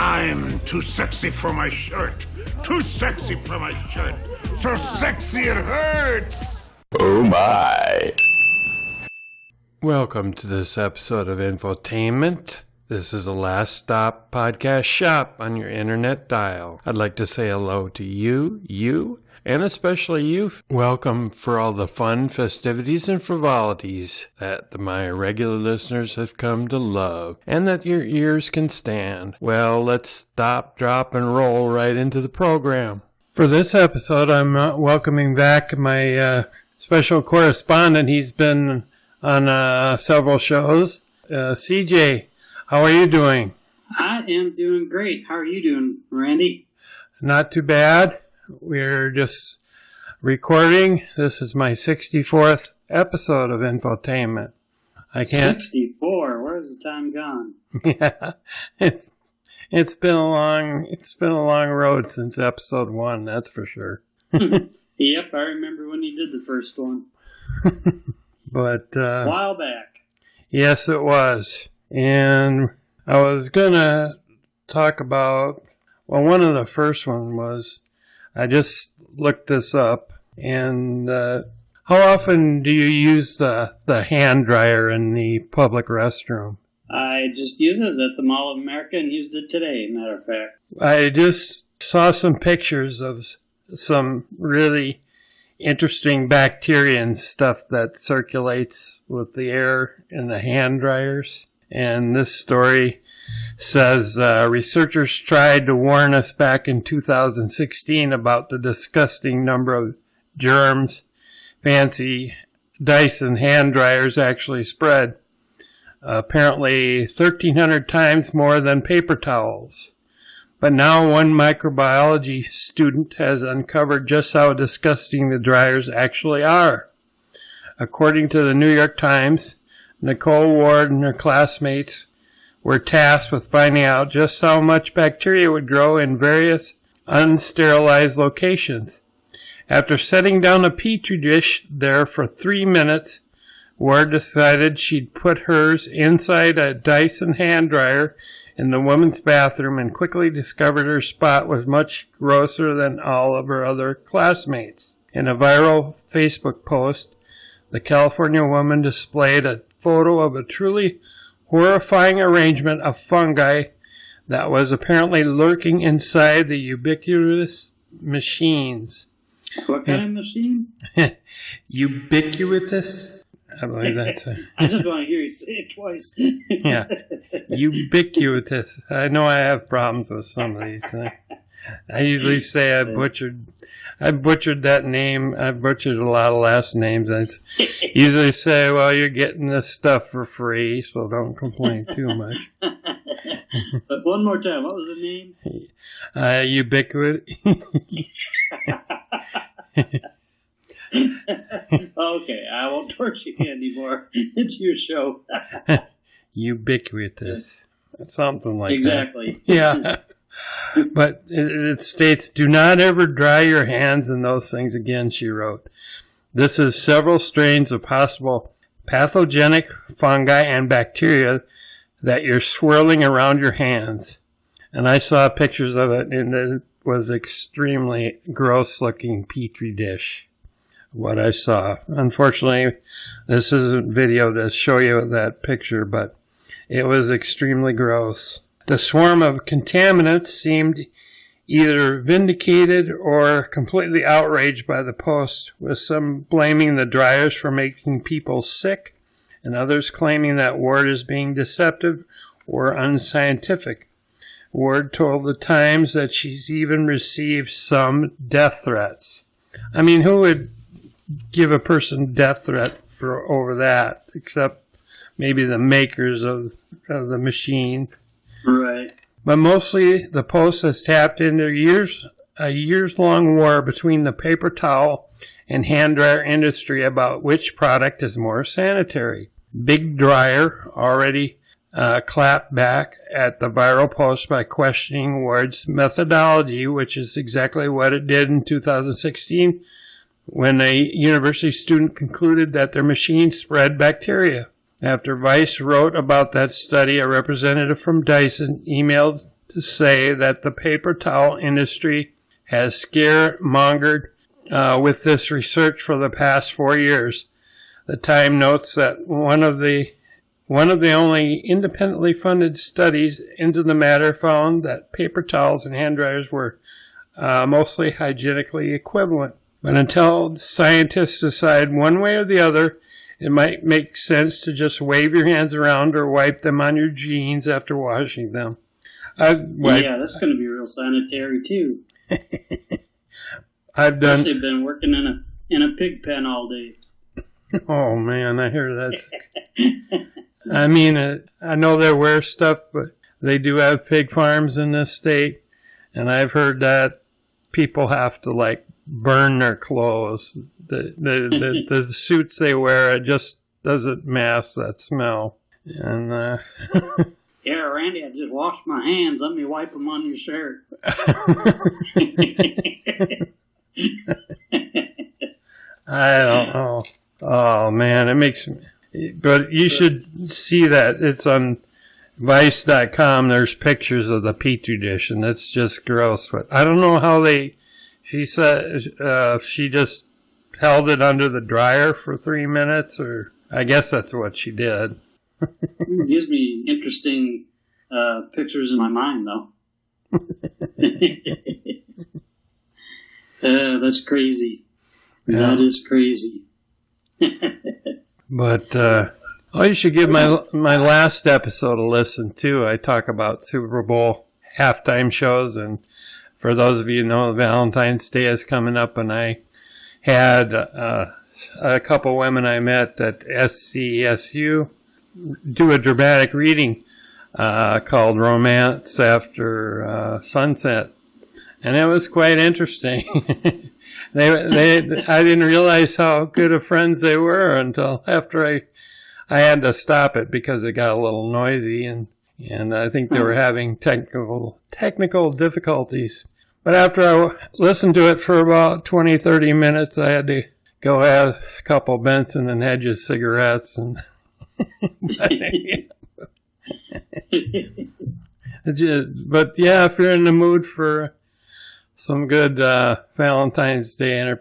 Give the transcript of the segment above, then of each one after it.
I'm too sexy for my shirt. Too sexy for my shirt. So sexy it hurts. Oh my. Welcome to this episode of Infotainment. This is the last stop podcast shop on your internet dial. I'd like to say hello to you, and especially you. Welcome for all the fun, festivities, and frivolities that my regular listeners have come to love, and that your ears can stand. Well, let's stop, drop, and roll right into the program. For this episode, I'm welcoming back my special correspondent. He's been on several shows. CJ, how are you doing? I am doing great. How are you doing, Randy? Not too bad. We're just recording. This is my 64th episode of Infotainment. I can't. 64. Where's the time gone? Yeah, it's been a long road since episode 1. That's for sure. Yep, I remember when you did the first one. But a while back. Yes, it was. And I was gonna talk about. Well, one of the first one was. I just looked this up, and how often do you use the hand dryer in the public restroom? I just used it at the Mall of America and used it today, matter of fact. I just saw some pictures of some really interesting bacteria and stuff that circulates with the air in the hand dryers. And this story says researchers tried to warn us back in 2016 about the disgusting number of germs fancy Dyson hand dryers actually spread. Apparently 1,300 times more than paper towels. But now one microbiology student has uncovered just how disgusting the dryers actually are. According to the New York Times, Nicole Ward and her classmates were tasked with finding out just how much bacteria would grow in various unsterilized locations. After setting down a petri dish there for 3 minutes, Ward decided she'd put hers inside a Dyson hand dryer in the women's bathroom and quickly discovered her spot was much grosser than all of her other classmates. In a viral Facebook post, the California woman displayed a photo of a truly horrifying arrangement of fungi that was apparently lurking inside the ubiquitous machines. What kind of machine? Ubiquitous? I believe that's it. I just want to hear you say it twice. Yeah. Ubiquitous. I know I have problems with some of these things. I usually say I butchered that name. I butchered a lot of last names. I usually say, well, you're getting this stuff for free, so don't complain too much. But one more time, what was the name? Ubiquitous. Okay, I won't torture you anymore. It's your show. Ubiquitous. Something like exactly. that. Yeah. But it states, do not ever dry your hands in those things again, she wrote. This is several strains of possible pathogenic fungi and bacteria that you're swirling around your hands. And I saw pictures of it, and it was extremely gross-looking petri dish, what I saw. Unfortunately, this isn't video to show you that picture, but it was extremely gross. The swarm of contaminants seemed either vindicated or completely outraged by the post, with some blaming the dryers for making people sick, and others claiming that Ward is being deceptive or unscientific. Ward told the Times that she's even received some death threats. I mean, who would give a person death threat for over that, except maybe the makers of the machine? Right. But mostly the Post has tapped into a years-long war between the paper towel and hand dryer industry about which product is more sanitary. Big Dryer already clapped back at the viral post by questioning Ward's methodology, which is exactly what it did in 2016 when a university student concluded that their machine spread bacteria. After Vice wrote about that study, a representative from Dyson emailed to say that the paper towel industry has scaremongered with this research for the past 4 years. The Time notes that one of the only independently funded studies into the matter found that paper towels and hand dryers were mostly hygienically equivalent. But until scientists decide one way or the other, it might make sense to just wave your hands around or wipe them on your jeans after washing them. Yeah, that's going to be real sanitary too. Especially been working in a pig pen all day. Oh man, I hear that's. I mean, I know they wear stuff, but they do have pig farms in this state, and I've heard that people have to like burn their clothes. The suits they wear, it just doesn't mask that smell. And yeah, Randy, I just washed my hands. Let me wipe them on your shirt. I don't know. Oh man, it makes me. But you should see that it's on Vice.com. There's pictures of the Petri dish, and it's just gross. But I don't know how they. She said she just held it under the dryer for 3 minutes, or I guess that's what she did. It gives me interesting pictures in my mind, though. That's crazy. Yeah. That is crazy. But you should give my last episode a listen too. I talk about Super Bowl halftime shows, and for those of you who know, Valentine's Day is coming up, and I had a couple women I met at SCSU do a dramatic reading called Romance After Sunset, and it was quite interesting. I didn't realize how good of friends they were until after I had to stop it because it got a little noisy, and I think they were having technical difficulties. But after I listened to it for about 20, 30 minutes, I had to go have a couple Benson and Hedges cigarettes. And but yeah, if you're in the mood for some good Valentine's Day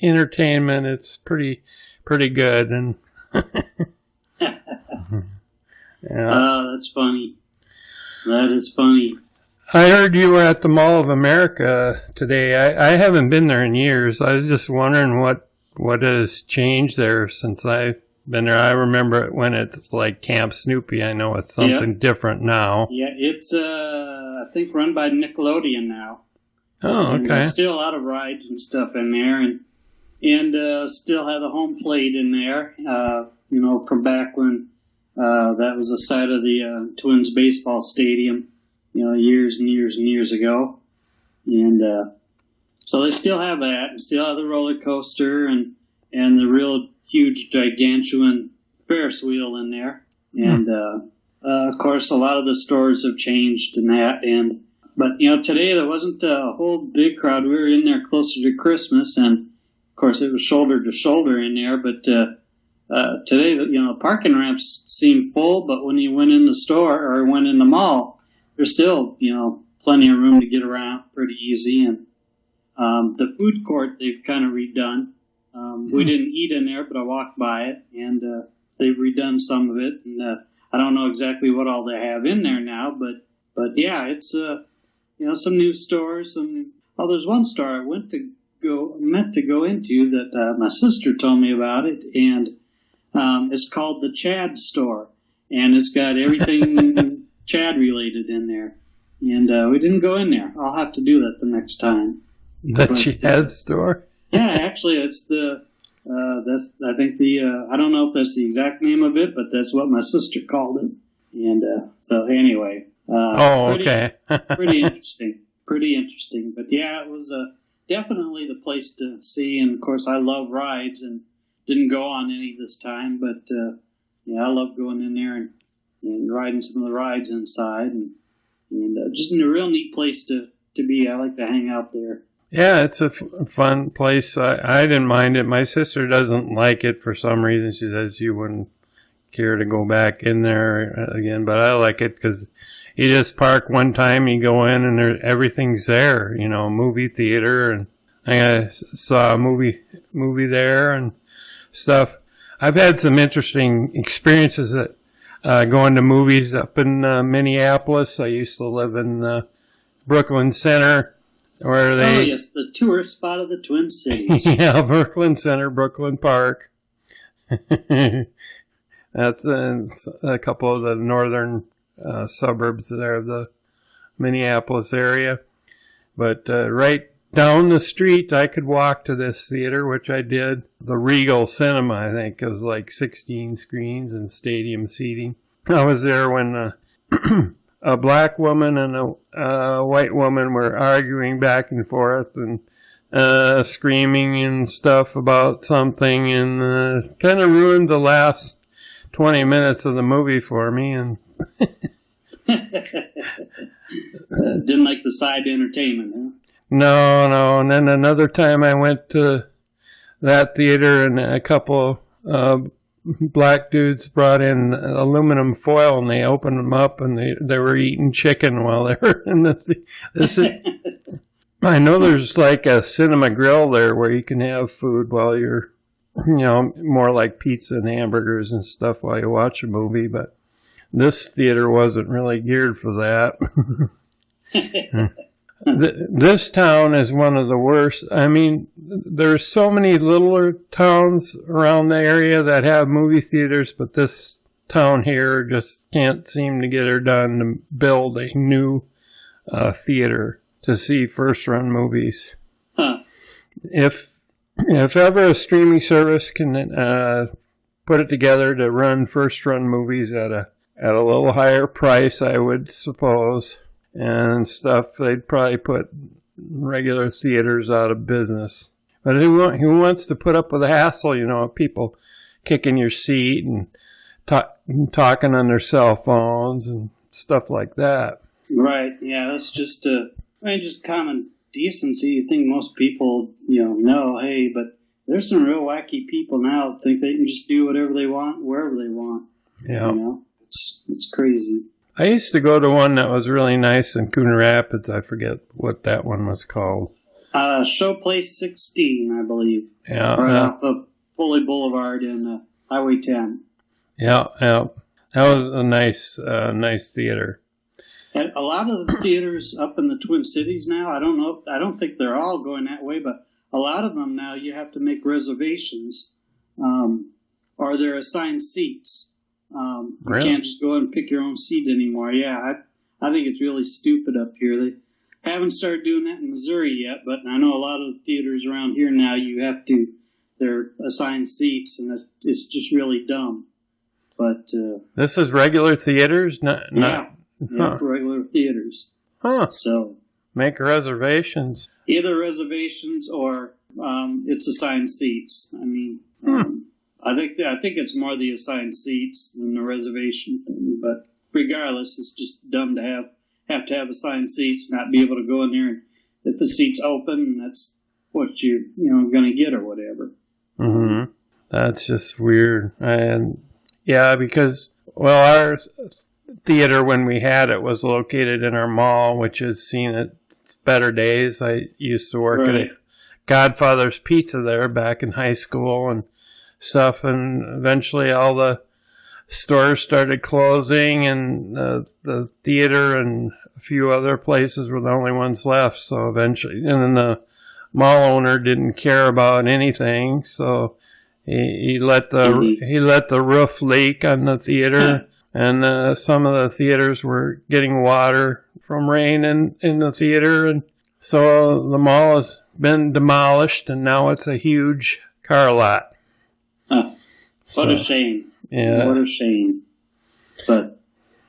entertainment, it's pretty good. And oh, that's funny. That is funny. I heard you were at the Mall of America today. I haven't been there in years. I was just wondering what has changed there since I've been there. I remember it when it's like Camp Snoopy. I know it's something different now. Yeah, it's I think run by Nickelodeon now. Oh, okay. There's still a lot of rides and stuff in there, and still have a home plate in there. From back when that was the site of the Twins baseball stadium. Years and years and years ago. And so they still have that, and still have the roller coaster and the real huge gargantuan Ferris wheel in there. And of course, a lot of the stores have changed in that. But today there wasn't a whole big crowd. We were in there closer to Christmas, and of course it was shoulder to shoulder in there. But today, the parking ramps seemed full. But when you went in the store or went in the mall, there's still, plenty of room to get around pretty easy. And the food court they've kind of redone. We didn't eat in there, but I walked by it, and they've redone some of it. And I don't know exactly what all they have in there now, but yeah, it's some new stores. There's one store I meant to go into that my sister told me about it, and it's called the Chad store, and it's got everything Chad related in there, and we didn't go in there. I'll have to do that the next time. Chad store? Yeah, actually, it's that's I think I don't know if that's the exact name of it, but that's what my sister called it. And so anyway, okay, pretty interesting, But yeah, it was definitely the place to see. And of course, I love rides and didn't go on any this time, but I love going in there and riding some of the rides inside, and just a real neat place to be. I like to hang out there. Yeah, it's a fun place. I didn't mind it. My sister doesn't like it for some reason. She says you wouldn't care to go back in there again, but I like it because you just park one time, you go in, and everything's there. Movie theater, and I saw a movie there and stuff. I've had some interesting experiences at going to movies up in Minneapolis. I used to live in Brooklyn Center, where they... Oh, yes, the tourist spot of the Twin Cities. Yeah, Brooklyn Center, Brooklyn Park. That's a couple of the northern suburbs there of the Minneapolis area. But right down the street, I could walk to this theater, which I did. The Regal Cinema, I think, it was like 16 screens and stadium seating. I was there when a black woman and a white woman were arguing back and forth and screaming and stuff about something, and kind of ruined the last 20 minutes of the movie for me. And didn't like the side entertainment, huh? No. And then another time I went to that theater, and a couple black dudes brought in aluminum foil, and they opened them up, and they were eating chicken while they were in the I know there's like a cinema grill there where you can have food while you're, more like pizza and hamburgers and stuff while you watch a movie, but this theater wasn't really geared for that. This town is one of the worst. I mean, there's so many littler towns around the area that have movie theaters, but this town here just can't seem to get her done to build a new theater to see first-run movies. Huh. If ever a streaming service can put it together to run first-run movies at a little higher price, I would suppose, and stuff, they'd probably put regular theaters out of business. But who wants to put up with the hassle, of people kicking your seat and talking on their cell phones and stuff like that? Right. Yeah, that's just just common decency. You think most people, know, hey, but there's some real wacky people now that think they can just do whatever they want, wherever they want. Yeah. It's crazy. I used to go to one that was really nice in Coon Rapids. I forget what that one was called. Show Place 16, I believe. Yeah. Right off of Foley Boulevard in Highway 10. Yeah. That was a nice theater. And a lot of the theaters up in the Twin Cities now, I don't think they're all going that way, but a lot of them now you have to make reservations, or they're assigned seats. Really? You can't just go and pick your own seat anymore. Yeah, I think it's really stupid up here. They haven't started doing that in Missouri yet, but I know a lot of the theaters around here now they're assigned seats, and it's just really dumb. But this is regular theaters, not regular theaters. Huh. So make reservations. Either reservations or it's assigned seats. I mean, I think it's more the assigned seats than the reservation thing. But regardless, it's just dumb to have to have assigned seats, not be able to go in there, and if the seat's open, that's what you're going to get or whatever. Mm-hmm. That's just weird. And yeah, because our theater when we had it was located in our mall, which has seen its better days. I used to work at Godfather's Pizza there back in high school and stuff, and eventually all the stores started closing, and the theater and a few other places were the only ones left. So eventually, and then the mall owner didn't care about anything, so he let the roof leak on the theater, and some of the theaters were getting water from rain in the theater, and so the mall has been demolished, and now it's a huge car lot. What a shame. Yeah. What a shame. But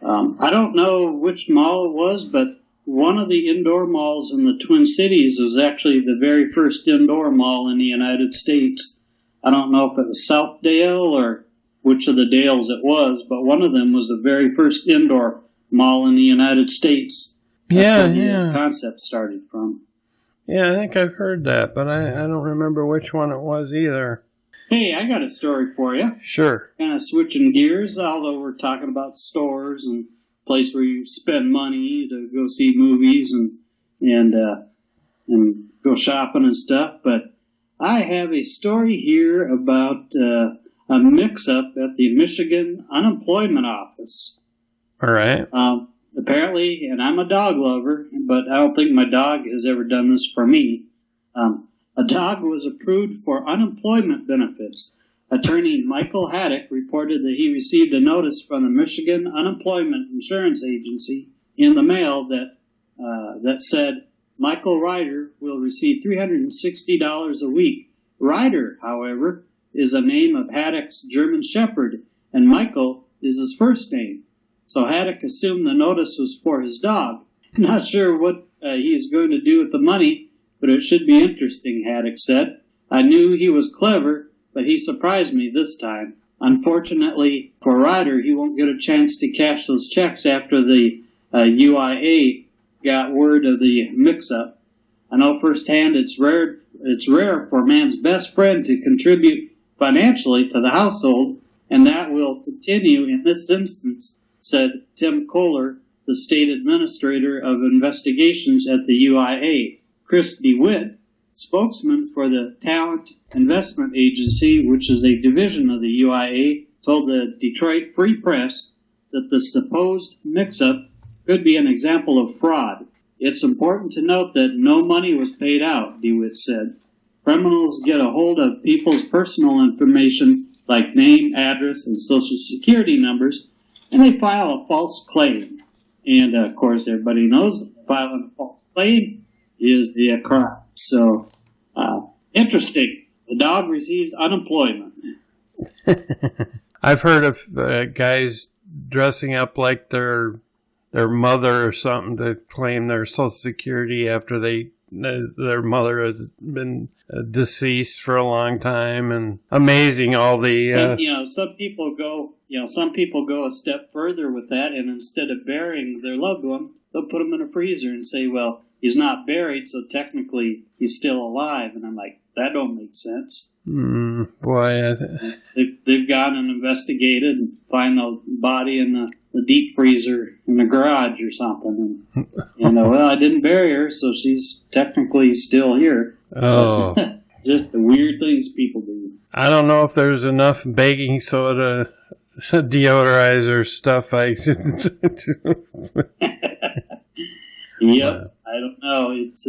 I don't know which mall it was, but one of the indoor malls in the Twin Cities was actually the very first indoor mall in the United States. I don't know if it was Southdale or which of the Dales it was, but one of them was the very first indoor mall in the United States. That's where the concept started from. Yeah, I think I've heard that, but I don't remember which one it was either. Hey, I got a story for you. Sure. Kind of switching gears, although we're talking about stores and place where you spend money to go see movies and go shopping and stuff. But I have a story here about a mix-up at the Michigan Unemployment Office. All right. Apparently, and I'm a dog lover, but I don't think my dog has ever done this for me. A dog was approved for unemployment benefits. Attorney Michael Haddock reported that he received a notice from the Michigan Unemployment Insurance Agency in the mail that said Michael Ryder will receive $360 a week. Ryder, however, is a name of Haddock's German Shepherd, and Michael is his first name. So Haddock assumed the notice was for his dog. Not sure what he is going to do with the money, but it should be interesting, Haddock said. I knew he was clever, but he surprised me this time. Unfortunately for Ryder, he won't get a chance to cash those checks after the UIA got word of the mix-up. I know firsthand it's rare for a man's best friend to contribute financially to the household, and that will continue in this instance, said Tim Kohler, the state administrator of investigations at the UIA. Chris DeWitt, spokesman for the Talent Investment Agency, which is a division of the UIA, told the Detroit Free Press that the supposed mix-up could be an example of fraud. It's important to note that no money was paid out, DeWitt said. Criminals get a hold of people's personal information like name, address, and social security numbers, and they file a false claim. And, of course, everybody knows filing a false claim is a crime. So, interesting. The dog receives unemployment. I've heard of guys dressing up like their mother or something to claim their Social Security after their mother has been deceased for a long time, and amazing all the. And, some people go a step further with that, and instead of burying their loved one, they'll put them in a freezer and say, "Well, he's not buried, so technically he's still alive." And I'm like, that don't make sense. Boy, they've gone and investigated and find the body in the deep freezer in the garage or something. And well, I didn't bury her, so she's technically still here. Oh. Just the weird things people do. I don't know if there's enough baking soda deodorizer stuff. Yep. I don't know. It's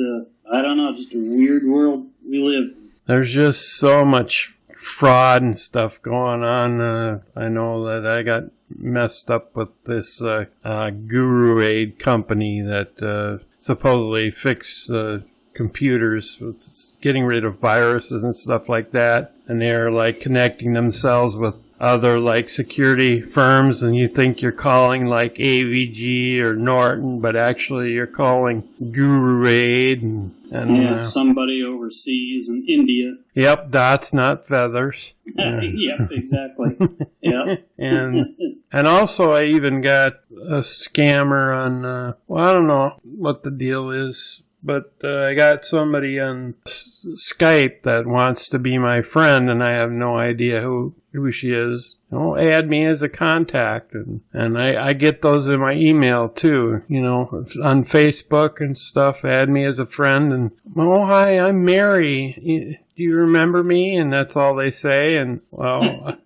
I don't know. Just a weird world we live in. There's just so much fraud and stuff going on. I know that I got messed up with this Guru Aid company that supposedly fixed computers, with getting rid of viruses and stuff like that. And they're like connecting themselves with other like security firms, and you think you're calling like AVG or Norton, but actually you're calling Guru Aid and somebody overseas in India. Yep, dots, not feathers. Yep, exactly. Yep. And also I even got a scammer on, I don't know what the deal is, but I got somebody on Skype that wants to be my friend, and I have no idea who she is. Add me as a contact, and I get those in my email too, on Facebook and stuff. Add me as a friend, and hi, I'm Mary. Do you remember me? And that's all they say. And well,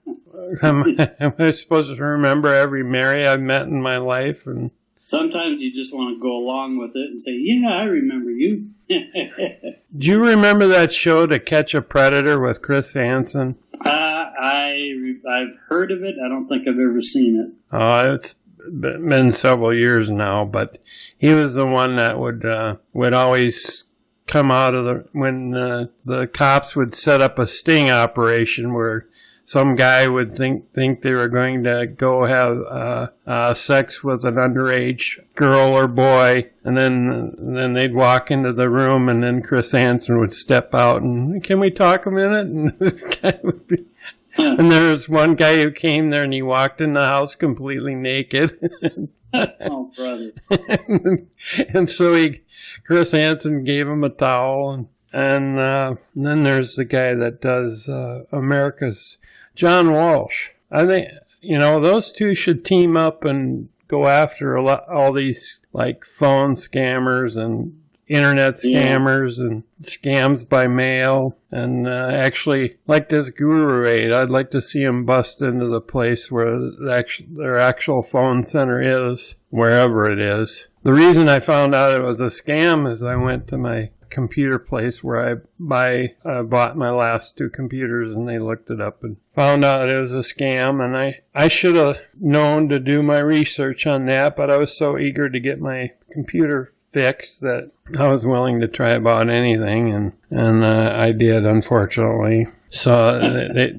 am I supposed to remember every Mary I've met in my life? And sometimes you just want to go along with it and say, "Yeah, I remember you." Do you remember that show, To Catch a Predator, with Chris Hansen? I've heard of it. I don't think I've ever seen it. It's been several years now, but he was the one that would always come out of when the cops would set up a sting operation where some guy would think they were going to go have sex with an underage girl or boy, and then they'd walk into the room, and then Chris Hansen would step out and, "Can we talk a minute?" And this guy would be. And there was one guy who came there, and he walked in the house completely naked. Oh, brother! And so Chris Hansen gave him a towel, and then there's the guy that does America's. John Walsh. I think, those two should team up and go after all these like phone scammers and internet scammers and scams by mail, and actually, like this guru aid, I'd like to see him bust into the place where their actual phone center is, wherever it is. The reason I found out it was a scam is I went to my computer place where I bought my last 2 computers, and they looked it up and found out it was a scam, and I should have known to do my research on that, but I was so eager to get my computer fixed that I was willing to try about anything, and I did, unfortunately. So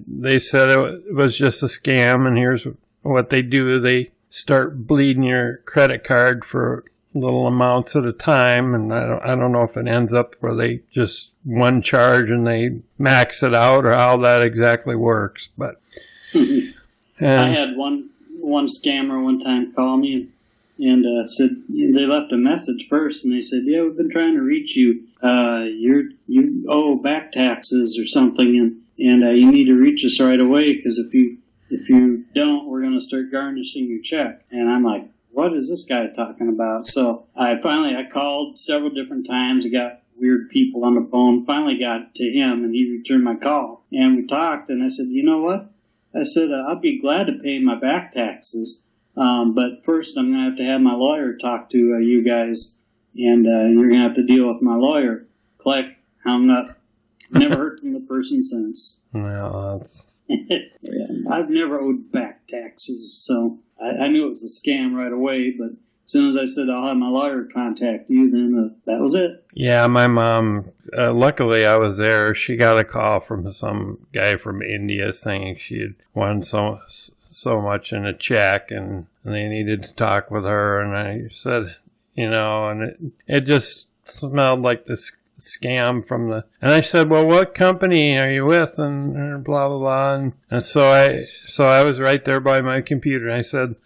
they said it was just a scam, and here's what they do. They start bleeding your credit card for little amounts at a time, and I don't know if it ends up where they just one charge and they max it out or how that exactly works. But I had one scammer one time call me and said they left a message first, and they said, "Yeah, we've been trying to reach you. You owe back taxes or something, and you need to reach us right away, because if you don't, we're going to start garnishing your check." And I'm like, what is this guy talking about? So I called several different times. I got weird people on the phone. Finally got to him, and he returned my call. And we talked, and I said, "You know what?" I said, "I'll be glad to pay my back taxes. But first I'm going to have my lawyer talk to you guys, and you're going to have to deal with my lawyer." Click. Hung up. Never heard from the person since. Well, that's... I've never owed back taxes, so I knew it was a scam right away, but as soon as I said I'll have my lawyer contact you, then that was it. Yeah, my mom, luckily I was there. She got a call from some guy from India saying she had won so much in a check, and they needed to talk with her, and I said, and it just smelled like this scam and I said, "Well, what company are you with?" and blah blah blah, and so I was right there by my computer, and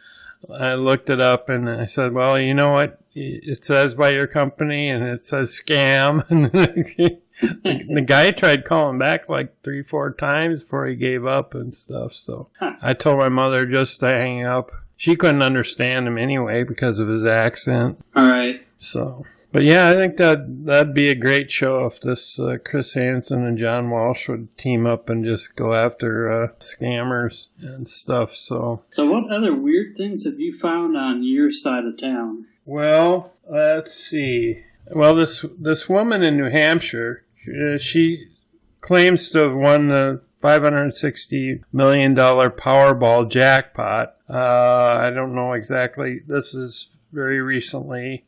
I looked it up, and I said, "Well, you know what it says by your company?" And it says scam. And the guy tried calling back like 3-4 times before he gave up and stuff, so I told my mother just to hang up. She couldn't understand him anyway because of his accent. All right. So, but yeah, I think that'd be a great show if this Chris Hansen and John Walsh would team up and just go after scammers and stuff. So what other weird things have you found on your side of town? Well, let's see. Well, this woman in New Hampshire, she claims to have won the $560 million Powerball jackpot. I don't know exactly. This is very recently.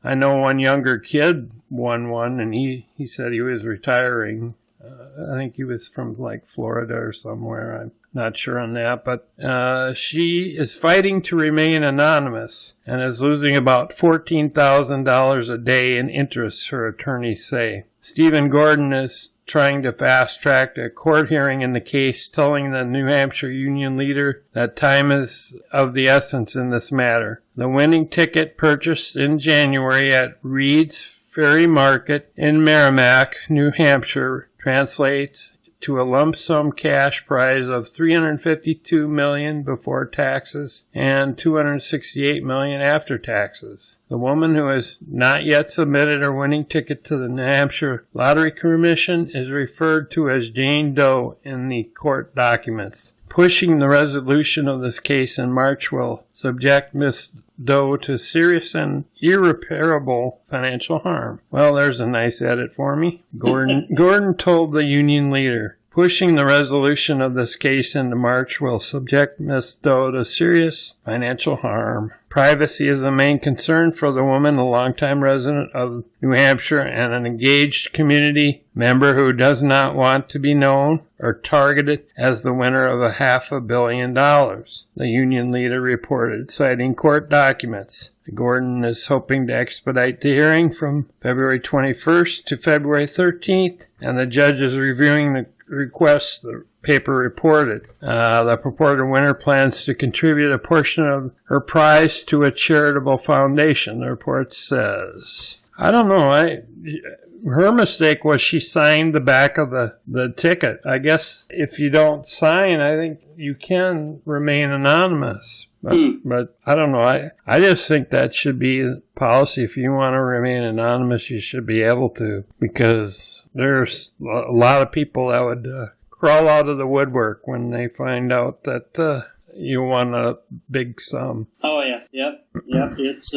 I know one younger kid won one, and he said he was retiring. I think he was from like Florida or somewhere. I'm not sure on that, but she is fighting to remain anonymous and is losing about $14,000 a day in interest, her attorneys say. Stephen Gordon is trying to fast-track a court hearing in the case, telling the New Hampshire union leader that time is of the essence in this matter. The winning ticket, purchased in January at Reed's Ferry Market in Merrimack, New Hampshire, translates to a lump sum cash prize of $352 million before taxes and $268 million after taxes. The woman, who has not yet submitted her winning ticket to the New Hampshire Lottery Commission, is referred to as Jane Doe in the court documents. Pushing the resolution of this case in March will subject Miss Doe to serious and irreparable financial harm. Well, there's a nice edit for me. Gordon told the union leader, pushing the resolution of this case into March will subject Miss Doe to serious financial harm. Privacy is the main concern for the woman, a longtime resident of New Hampshire and an engaged community member who does not want to be known or targeted as the winner of $500 million, the union leader reported, citing court documents. Gordon is hoping to expedite the hearing from February 21st to February 13th, and the judge is reviewing the request the paper reported. The purported winner plans to contribute a portion of her prize to a charitable foundation, the report says. I don't know. Her mistake was she signed the back of the ticket. I guess if you don't sign, I think you can remain anonymous. But I don't know. I just think that should be a policy. If you want to remain anonymous, you should be able to, because there's a lot of people that would crawl out of the woodwork when they find out that you won a big sum. Oh, yeah. Yep. It's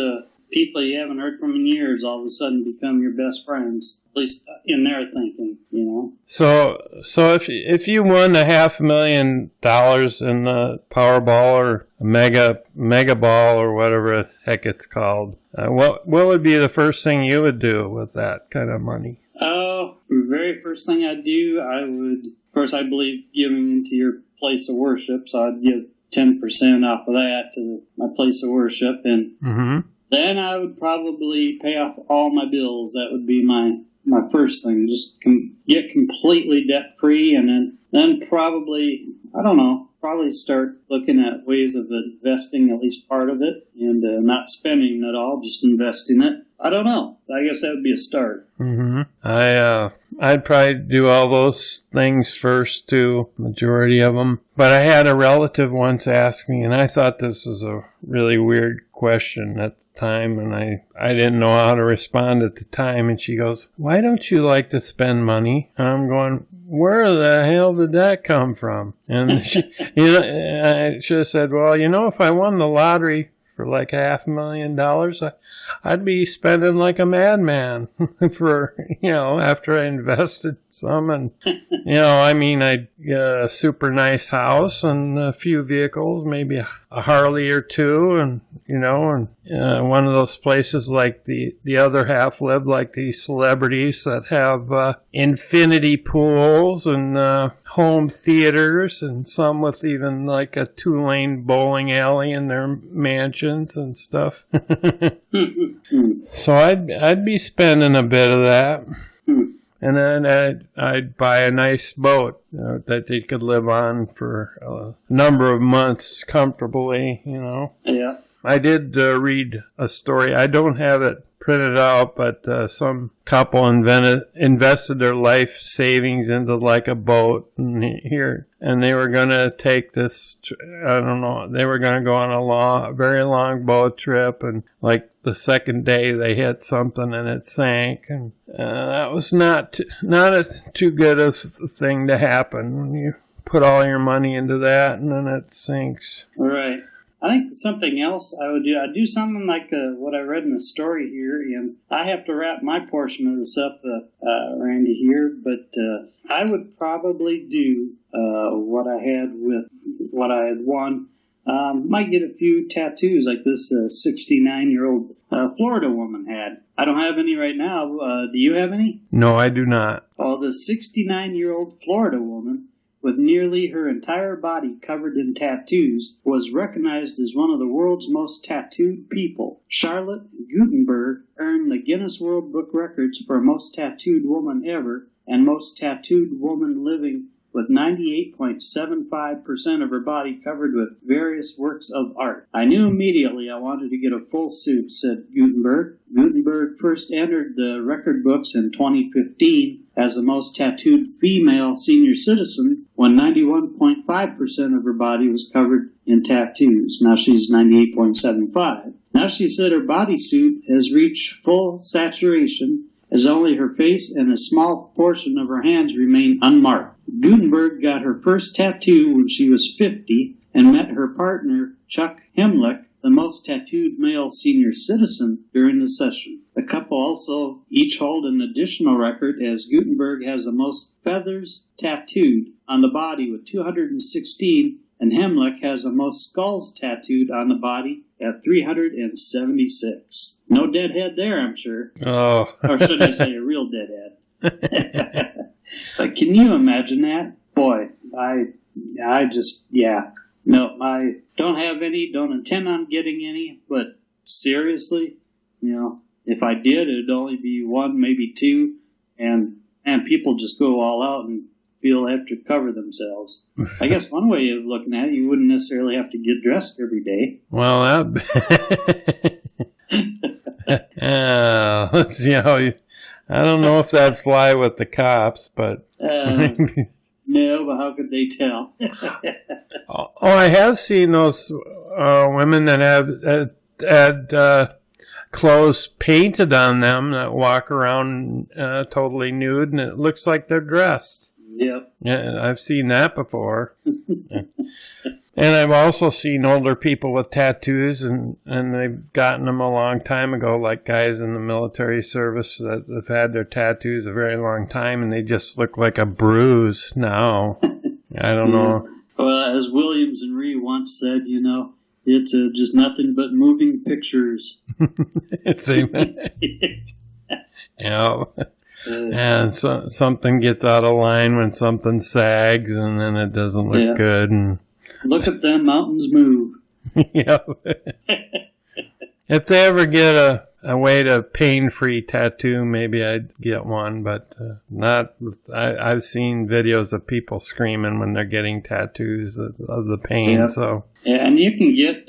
people you haven't heard from in years all of a sudden become your best friends, at least in their thinking, you know. So if you won $500,000 in the Powerball or Mega Ball or whatever the heck it's called, what would be the first thing you would do with that kind of money? Oh, the very first thing I'd do, I would, of course, I believe giving into your place of worship, so I'd give 10% off of that to my place of worship, and then I would probably pay off all my bills. That would be my first thing. Just get completely debt free, and then probably, I don't know, probably start looking at ways of investing at least part of it, and not spending it all, just investing it. I don't know. I guess that would be a start. I'd probably do all those things first too, majority of them. But I had a relative once ask me, and I thought this was a really weird question at the time, and I didn't know how to respond at the time. And she goes, "Why don't you like to spend money?" And I'm going, "Where the hell did that come from?" And I should have said, "Well, if I won the lottery for like $500,000, I'd be spending like a madman for, after I invested some. And, I'd get a super nice house and a few vehicles, maybe a Harley or two. And, one of those places like the other half live, like these celebrities that have infinity pools and home theaters, and some with even like a 2-lane bowling alley in their mansions and stuff." So I'd be spending a bit of that, and then I'd buy a nice boat that they could live on for a number of months comfortably. Yeah. I did read a story. I don't have it printed out, but some couple invested their life savings into like a boat and they were going to take this, I don't know, they were going to go on a very long boat trip, and like the second day they hit something and it sank, and that was not too good of a thing to happen when you put all your money into that and then it sinks. Right. I think something else I would do, I'd do something like what I read in the story here, and I have to wrap my portion of this up, Randy, here, but I would probably do what I had with what I had won. Might get a few tattoos like this 69-year-old Florida woman had. I don't have any right now. Do you have any? No, I do not. Oh, the 69-year-old Florida woman, with nearly her entire body covered in tattoos, was recognized as one of the world's most tattooed people. Charlotte Gutenberg earned the Guinness World Book Records for most tattooed woman ever and most tattooed woman living, with 98.75% of her body covered with various works of art. "I knew immediately I wanted to get a full suit," said Gutenberg. Gutenberg first entered the record books in 2015 as the most tattooed female senior citizen when 91.5% of her body was covered in tattoos. Now she's 98.75. Now she said her bodysuit has reached full saturation, as only her face and a small portion of her hands remain unmarked. Gutenberg got her first tattoo when she was 50 and met her partner, Chuck Hemlick, the most tattooed male senior citizen, during the session. The couple also each hold an additional record, as Gutenberg has the most feathers tattooed on the body with 216, and Hemlick has the most skulls tattooed on the body at 376. No deadhead there, I'm sure. Oh. Or should I say a real deadhead? But can you imagine that? Boy, I just, yeah. No, I don't have any, don't intend on getting any, but seriously, if I did, it'd only be one, maybe two, and people just go all out and feel they have to cover themselves. I guess one way of looking at it, you wouldn't necessarily have to get dressed every day. Well, Well, let's see how you... I don't know if that'd fly with the cops, but... No, but how could they tell? I have seen those women that have had clothes painted on them that walk around totally nude, and it looks like they're dressed. Yep. Yeah, I've seen that before. And I've also seen older people with tattoos, and they've gotten them a long time ago, like guys in the military service that have had their tattoos a very long time, and they just look like a bruise now. I don't know. Well, as Williams and Ree once said, it's just nothing but moving pictures. Yeah. And so something gets out of line when something sags, and then it doesn't look good. And look at them mountains move. Yeah. If they ever get a way to pain-free tattoo, maybe I'd get one, but not. I've seen videos of people screaming when they're getting tattoos of the pain. Yeah. So and you can get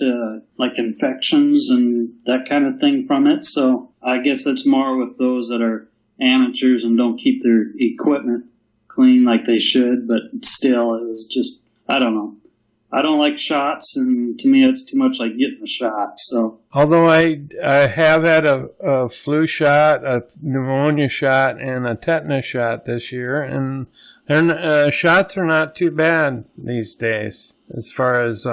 like infections and that kind of thing from it. So I guess it's more with those that are amateurs and don't keep their equipment clean like they should. But still, it was just, I don't know. I don't like shots, and to me, it's too much like getting a shot. So, although I have had a flu shot, a pneumonia shot, and a tetanus shot this year, and shots are not too bad these days as far as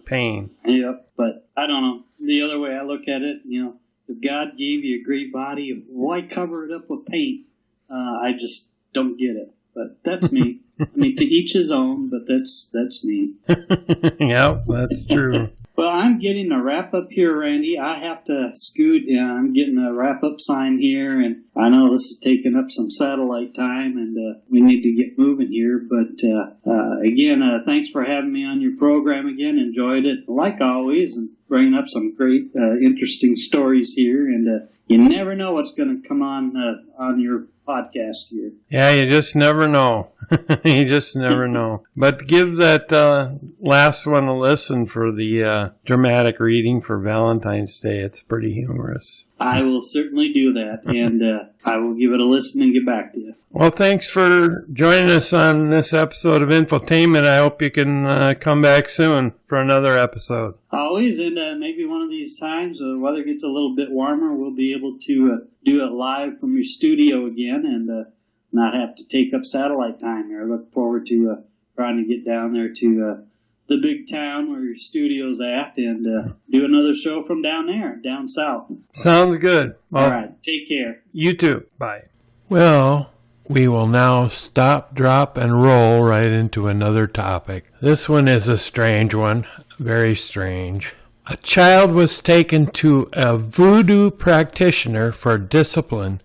pain. Yep, but I don't know. The other way I look at it, if God gave you a great body, why cover it up with paint? I just don't get it. But that's me. I mean, to each his own, but that's me. Yep, that's true. Well, I'm getting a wrap-up here, Randy. I have to scoot. I'm getting a wrap-up sign here, and I know this is taking up some satellite time, and we need to get moving here. But again, thanks for having me on your program again. Enjoyed it, like always, and bringing up some great, interesting stories here. And you never know what's going to come on your podcast here. Yeah, you just never know. You just never know. But give that last one a listen for the dramatic reading for Valentine's Day. It's pretty humorous. I will certainly do that, and I will give it a listen and get back to you. Well, thanks for joining us on this episode of Infotainment. I hope you can come back soon for another episode. Always, and maybe one of these times, the weather gets a little bit warmer, we'll be able to do it live from your studio again and not have to take up satellite time here. I look forward to trying to get down there to the big town where your studio's at and do another show from down south. Sounds good. Well, all right. Take care. You too. Bye. Well, we will now stop, drop, and roll right into another topic. This one is a strange one. Very strange. A child was taken to a voodoo practitioner for discipline.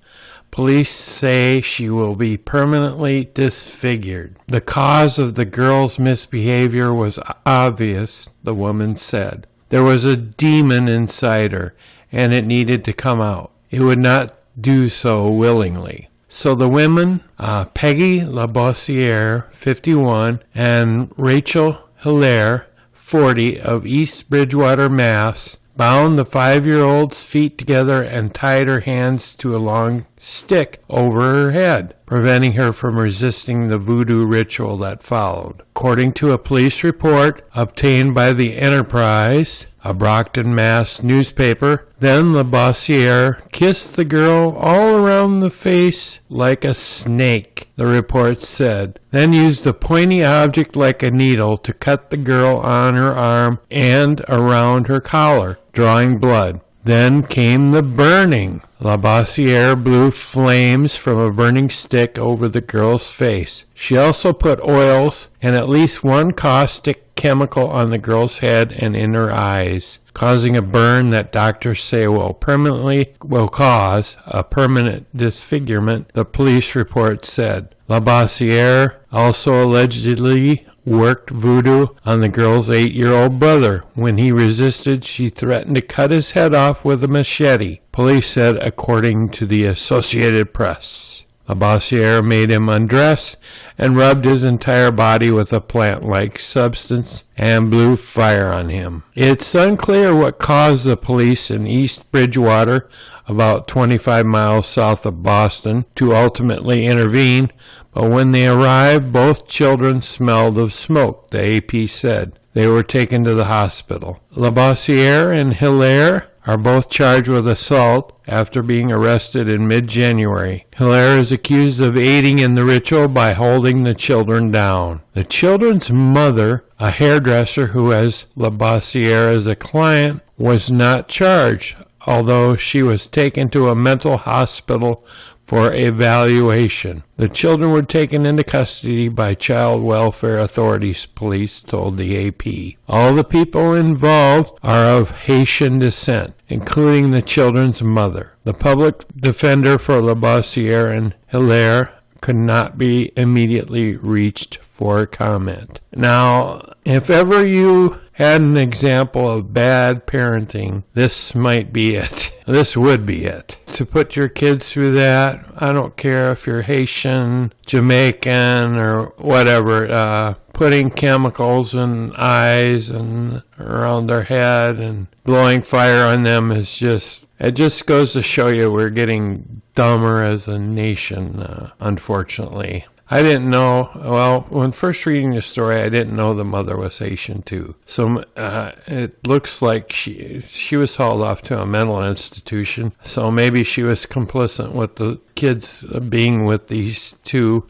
Police say she will be permanently disfigured. The cause of the girl's misbehavior was obvious, the woman said. There was a demon inside her, and it needed to come out. It would not do so willingly. So the women, Peggy Labossiere, 51, and Rachel Hilaire, 40, of East Bridgewater, Mass., bound the 5-year-old's feet together and tied her hands to a long stick over her head, preventing her from resisting the voodoo ritual that followed. According to a police report obtained by the Enterprise, a Brockton, Mass. newspaper, then Labossiere kissed the girl all around the face like a snake, the report said, then used a pointy object like a needle to cut the girl on her arm and around her collar, drawing blood. Then came the burning. Labossiere blew flames from a burning stick over the girl's face. She also put oils and at least one caustic chemical on the girl's head and in her eyes, causing a burn that doctors say will cause a permanent disfigurement, the police report said. Labossiere also allegedly worked voodoo on the girl's 8-year-old brother. When he resisted, she threatened to cut his head off with a machete, police said, according to the Associated Press. Labossiere made him undress and rubbed his entire body with a plant-like substance and blew fire on him. It's unclear what caused the police in East Bridgewater about 25 miles south of Boston, to ultimately intervene. But when they arrived, both children smelled of smoke, the AP said. They were taken to the hospital. Labossiere and Hilaire are both charged with assault after being arrested in mid-January. Hilaire is accused of aiding in the ritual by holding the children down. The children's mother, a hairdresser who has Labossiere as a client, was not charged, although she was taken to a mental hospital for evaluation. The children were taken into custody by child welfare authorities, police told the AP. All the people involved are of Haitian descent, including the children's mother. The public defender for Labossiere and Hilaire could not be immediately reached for comment. Now, if ever you had an example of bad parenting, this might be it. This would be it. To put your kids through that, I don't care if you're Haitian, Jamaican, or whatever, putting chemicals in eyes and around their head and blowing fire on them is just, it just goes to show you we're getting dumber as a nation, unfortunately. I didn't know, well, when first reading the story, I didn't know the mother was Haitian too. So it looks like she was hauled off to a mental institution. So maybe she was complicit with the kids being with these two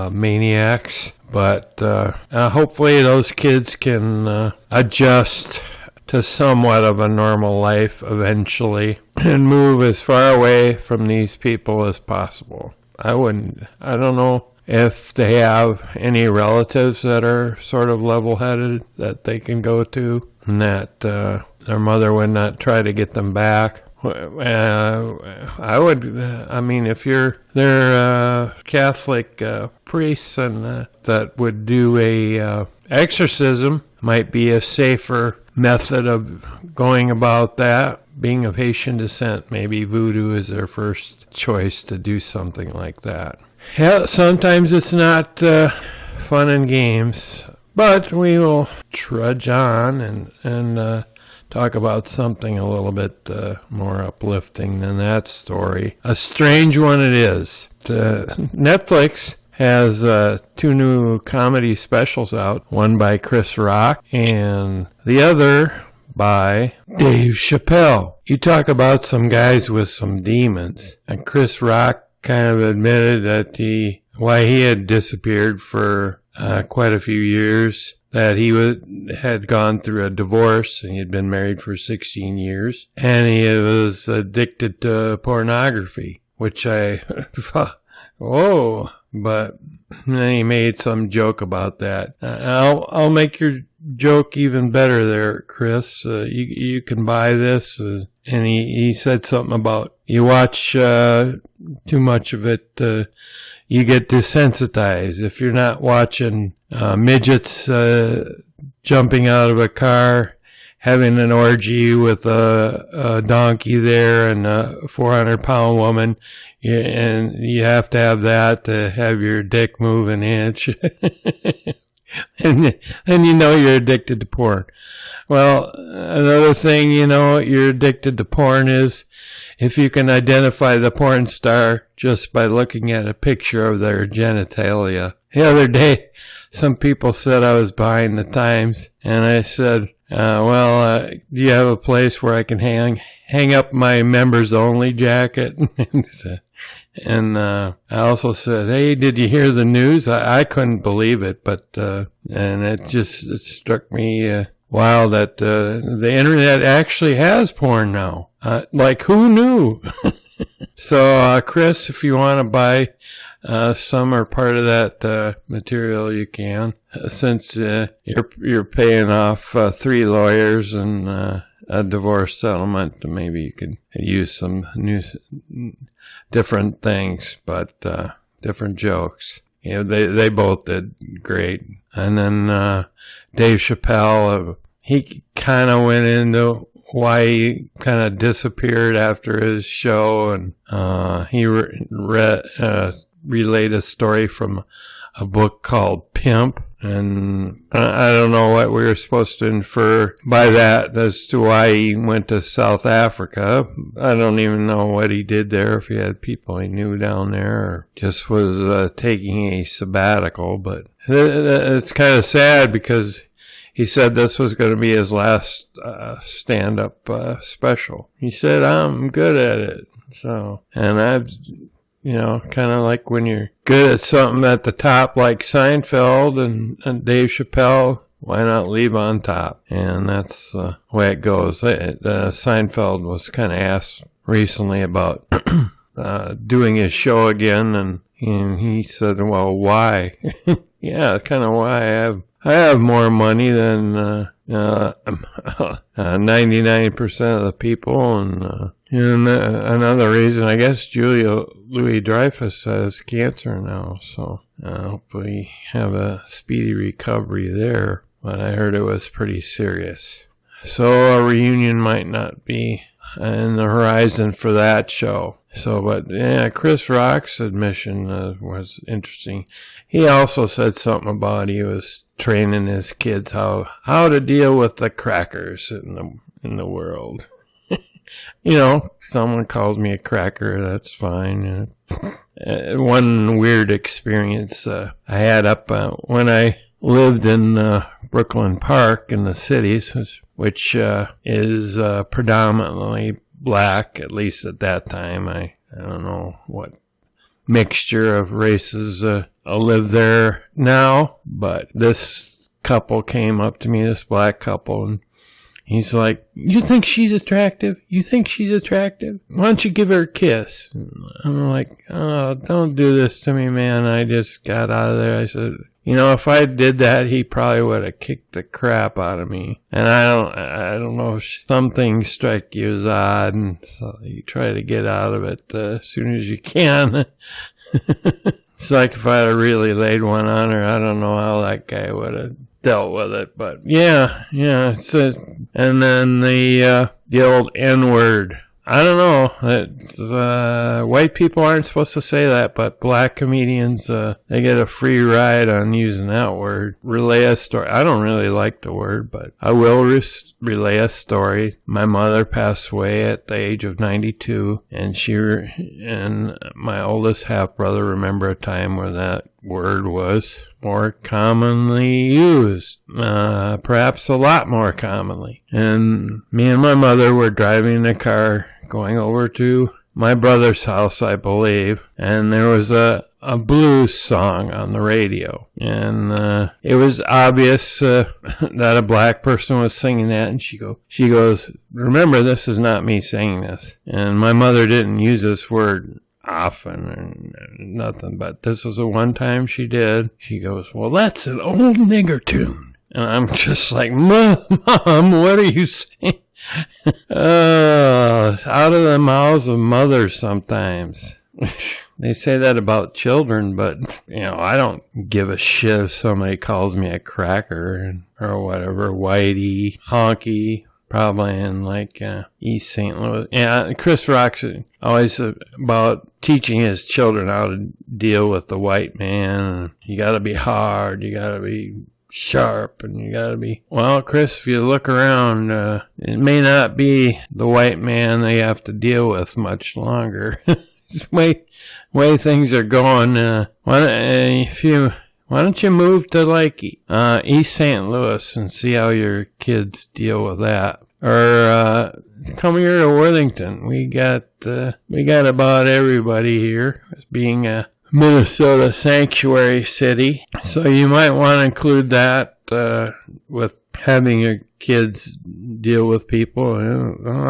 maniacs. But hopefully those kids can adjust to somewhat of a normal life eventually and move as far away from these people as possible. I don't know if they have any relatives that are sort of level-headed that they can go to, and that their mother would not try to get them back. I mean, if they're Catholic priests and that would do a exorcism, might be a safer method of going about that. Being of Haitian descent, maybe voodoo is their first choice to do something like that. Yeah, sometimes it's not fun and games, but we will trudge on and talk about something a little bit more uplifting than that story. A strange one it is. Netflix has 2 new comedy specials out, one by Chris Rock and the other by Dave Chappelle. You talk about some guys with some demons, and Chris Rock kind of admitted that he had disappeared for quite a few years, that he had gone through a divorce and he had been married for 16 years, and he was addicted to pornography, which I thought, whoa, but then he made some joke about that. I'll make your joke even better there, Chris. You can buy this. And he said something about you watch too much of it, you get desensitized. If you're not watching midgets jumping out of a car, having an orgy with a donkey there and a 400-pound woman, and you have to have that to have your dick move an inch. and you know you're addicted to porn. Well, another thing you know you're addicted to porn is if you can identify the porn star just by looking at a picture of their genitalia. The other day, some people said I was behind the times, and I said, do you have a place where I can hang up my members only jacket? And I also said, hey, did you hear the news? I couldn't believe it, but and it struck me wow that the internet actually has porn now. Like, who knew? So, Chris, if you want to buy some or part of that material, you can. Since you're paying off 3 lawyers and a divorce settlement, maybe you could use some new different things, but different jokes. You know, they both did great. And then Dave Chappelle, he kind of went into why he kind of disappeared after his show, and he relayed a story from a book called Pimp. And I don't know what we were supposed to infer by that as to why he went to South Africa. I don't even know what he did there, if he had people he knew down there or just was taking a sabbatical. But it's kind of sad because he said this was going to be his last stand-up special. He said, I'm good at it. So, and I've... kind of like when you're good at something at the top, like Seinfeld and Dave Chappelle, why not leave on top? And that's the way it goes. Seinfeld was kind of asked recently about doing his show again, and he said, well, why? Yeah, kind of why. I have more money than 99% of the people, and another reason, I guess, Julia Louis-Dreyfus has cancer now, so hopefully we have a speedy recovery there. But I heard it was pretty serious. So a reunion might not be in the horizon for that show. So, but yeah, Chris Rock's admission was interesting. He also said something about he was training his kids how to deal with the crackers in the world. Someone calls me a cracker, that's fine. One weird experience I had up when I lived in Brooklyn Park in the cities, which is predominantly black, at least at that time. I don't know what mixture of races live there now, but this couple came up to me, this black couple, and he's like, you think she's attractive? You think she's attractive? Why don't you give her a kiss? I'm like, oh, don't do this to me, man. I just got out of there. I said, if I did that, he probably would have kicked the crap out of me. And I don't know, some things strike you as odd, and so you try to get out of it as soon as you can. It's like if I had really laid one on her, I don't know how that guy would have dealt with it, but yeah. And then the old N-word. I don't know. White people aren't supposed to say that, but black comedians, they get a free ride on using that word. Relay a story. I don't really like the word, but I will relay a story. My mother passed away at the age of 92, and and my oldest half-brother remember a time where that word was more commonly used, perhaps a lot more commonly. And me and my mother were driving the car going over to my brother's house, I believe, and there was a blues song on the radio, and it was obvious that a black person was singing that, and she goes, remember, this is not me singing this. And my mother didn't use this word often or nothing, but this was the one time she did. She goes, well, that's an old nigger tune. And I'm just like, Mom, what are you saying? Out of the mouths of mothers sometimes. They say that about children, but, I don't give a shit if somebody calls me a cracker or whatever, whitey, honky, probably in like East St. Louis. Yeah, Chris Rock's always about teaching his children how to deal with the white man. You got to be hard, you got to be sharp, and you gotta be, well, Chris, if you look around, it may not be the white man they have to deal with much longer. way things are going. Why don't you move to like East St. Louis and see how your kids deal with that, or come here to Worthington. We got about everybody here, being a Minnesota sanctuary city, so you might want to include that with having your kids deal with people.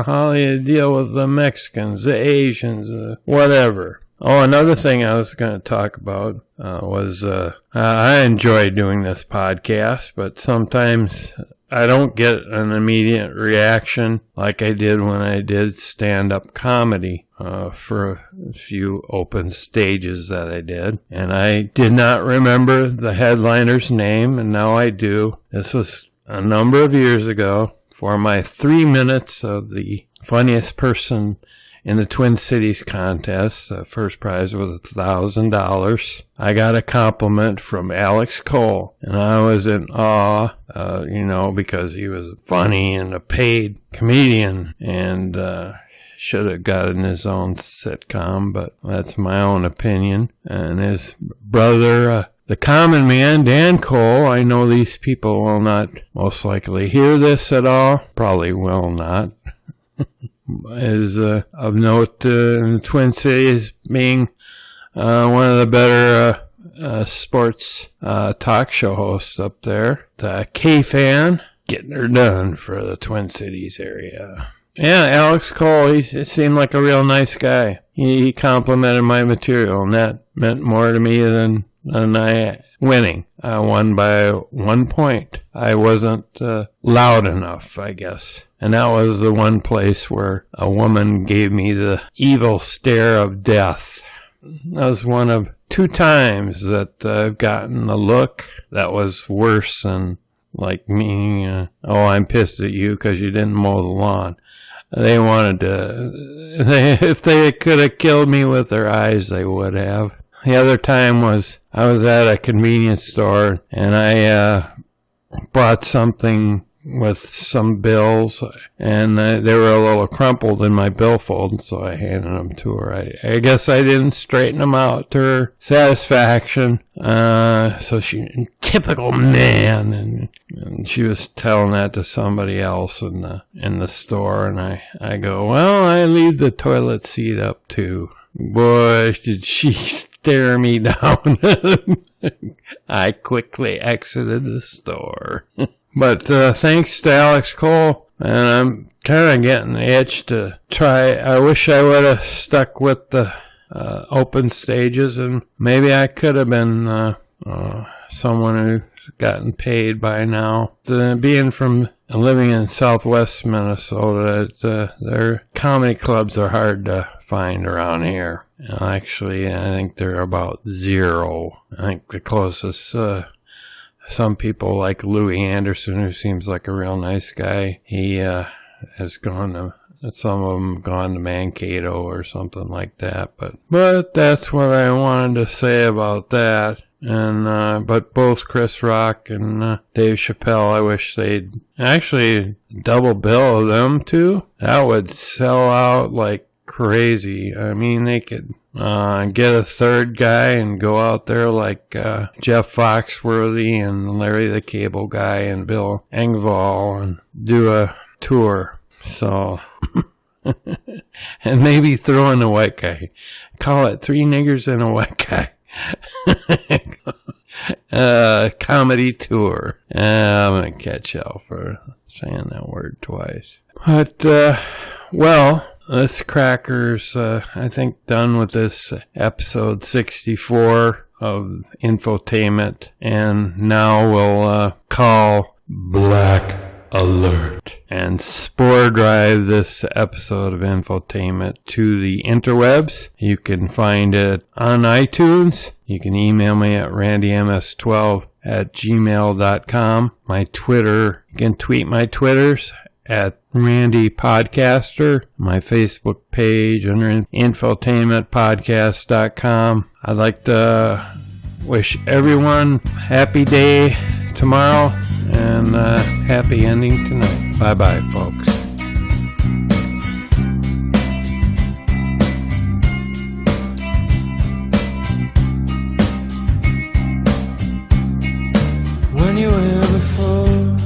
How do you deal with the Mexicans, the Asians, whatever. Oh, another thing I was going to talk about was I enjoy doing this podcast, but sometimes I don't get an immediate reaction like I did when I did stand-up comedy for a few open stages that I did. And I did not remember the headliner's name, and now I do. This was a number of years ago for my 3 minutes of the funniest person in the Twin Cities contest. The first prize was $1,000. I got a compliment from Alex Cole, and I was in awe, because he was funny and a paid comedian, and should have gotten his own sitcom, but that's my own opinion. And his brother, the common man, Dan Cole, I know these people will not most likely hear this at all, probably will not, is of note in the Twin Cities, being one of the better sports talk show hosts up there. K-Fan, getting her done for the Twin Cities area. Yeah, Alex Cole, he seemed like a real nice guy. He complimented my material, and that meant more to me than I winning. I won by 1 point. I wasn't loud enough, I guess. And that was the one place where a woman gave me the evil stare of death. That was one of 2 times that I've gotten a look that was worse than like me, I'm pissed at you because you didn't mow the lawn. They wanted to, if they could have killed me with their eyes, they would have. The other time was, I was at a convenience store, and I bought something with some bills, and they were a little crumpled in my billfold, so I handed them to her. I guess I didn't straighten them out to her satisfaction. So she, typical man, and she was telling that to somebody else in the store, and I go, well, I leave the toilet seat up too. Boy, did she stare me down. I quickly exited the store. But thanks to Alex Cole, and I'm kind of getting the itch to try. I wish I would have stuck with the open stages, and maybe I could have been someone who's gotten paid by now. Being from living in southwest Minnesota, their comedy clubs are hard to find around here. Actually, I think they're about 0. I think the closest, some people like Louis Anderson, who seems like a real nice guy, he has gone to, some of them gone to Mankato or something like that. But that's what I wanted to say about that. And but both Chris Rock and Dave Chappelle, I wish they'd actually double bill them two. That would sell out like crazy. I mean, they could get a third guy and go out there like Jeff Foxworthy and Larry the Cable Guy and Bill Engvall and do a tour. So, and maybe throw in a white guy. Call it 3 niggers and a white guy. Comedy tour. I'm going to catch hell for saying that word twice. But, well, this cracker's, I think, done with this episode 64 of Infotainment. And now we'll call Black Alert and spore drive this episode of Infotainment to the interwebs. You can find it on iTunes. You can email me at randyms12@gmail.com. My Twitter, you can tweet my Twitters at Randy Podcaster. My Facebook page under infotainmentpodcast.com. I'd like to wish everyone happy day tomorrow and happy ending tonight. Bye-bye, folks. When you were here before,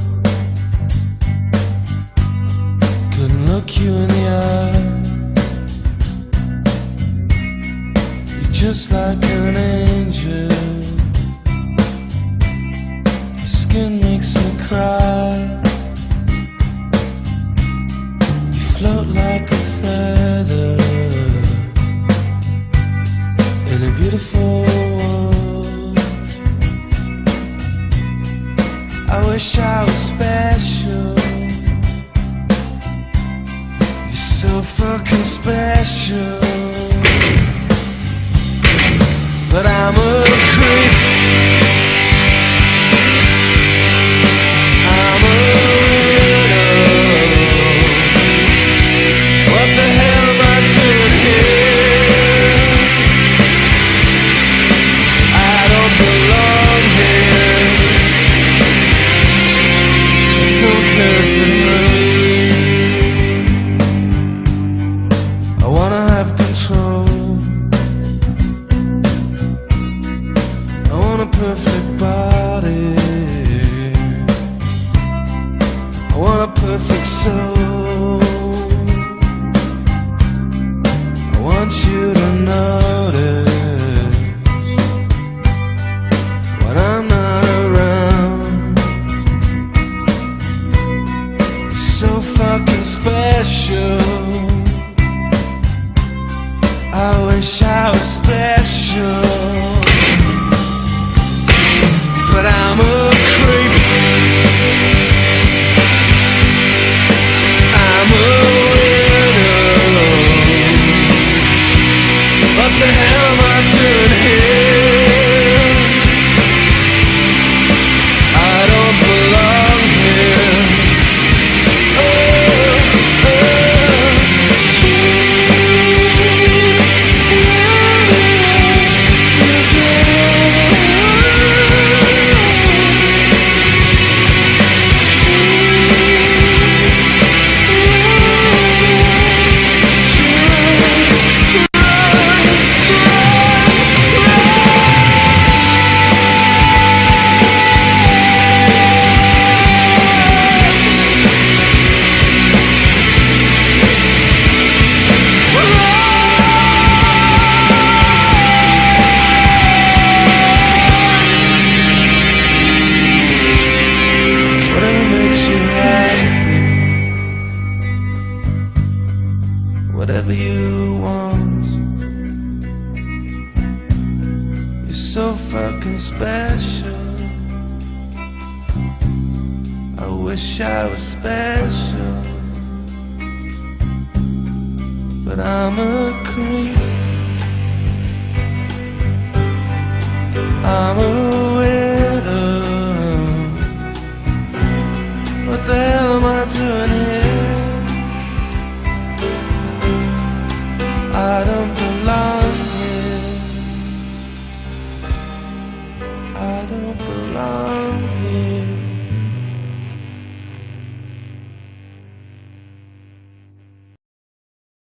couldn't look you in the eye. You're just like an angel. Skin makes me cry. You float like a feather in a beautiful world. I wish I was special. You're so fucking special. But I'm a creep. I'm a weirdo. What the hell am I doing? I wish I was special, but I'm a creep. I'm a widow. What the hell am I doing here? I don't belong here. Whatever you want, you're so fucking special. I wish I was special, but I'm a creep. I'm a widow. What the hell am I doing here? I don't belong here. I don't belong here.